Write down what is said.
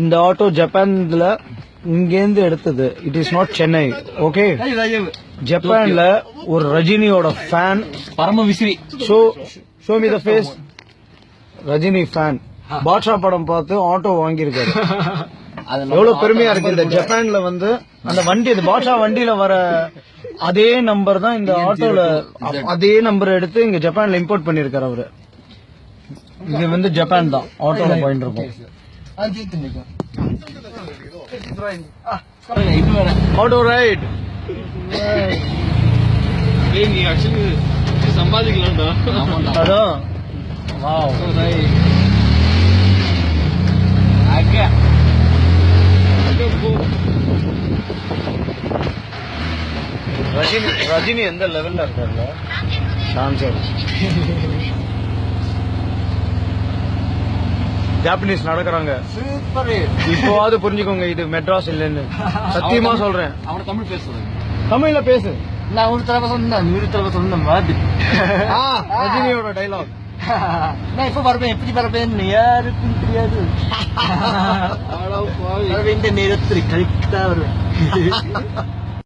இந்த ஆட்டோ ஜப்பான்ல இங்கேருந்து எடுத்தது. It is not Chennai. Okay, ஜப்பான்ல ஒரு ரஜினியோட ஃபேன் பரம விசிறி. Show me the face. Rajini fan Baasha படம் பார்த்து ஆட்டோ வாங்கியிருக்காரு. எவ்வளவு பெருமையா இருக்கு. இந்த ஜப்பான்ல வந்து அந்த வண்டி, அந்த பாட்ஷா வண்டியில வர அதே நம்பர் தான் இந்த ஆட்டோல, அதே நம்பர் எடுத்து இங்க ஜப்பான்ல இம்போர்ட் பண்ணிருக்காரு அவரு. இது வந்து ஜப்பான் தான் ஆட்டோல போயிட்டு இருக்கும். Auto right. நீ ஆக்சுவலி சம்பாதிக்கலாம்டா. அதான். வாவ். ரஜினி எந்த லெவல்ல இருக்காருல்ல, டான்சர். ஜாப்பனீஸ் நடக்கிறாங்க. இப்போவாது புரிஞ்சுக்கோங்க, இது மெட்ராஸ் இல்லன்னு சத்தியமா சொல்றேன். அவன தமிழ் பேசுறேன். தமிழ்ல பேசு. நான் ஒரு தடவை சொன்னேன், நூறு தடவை சொன்ன மாதிரி. ரஜினியோட டைலாக். நான் இப்ப வரப்பேன், எப்படி வரப்பேன் யாருக்கும் தெரியாது. இந்த நேரத்தில் கழித்தா வருவேன்.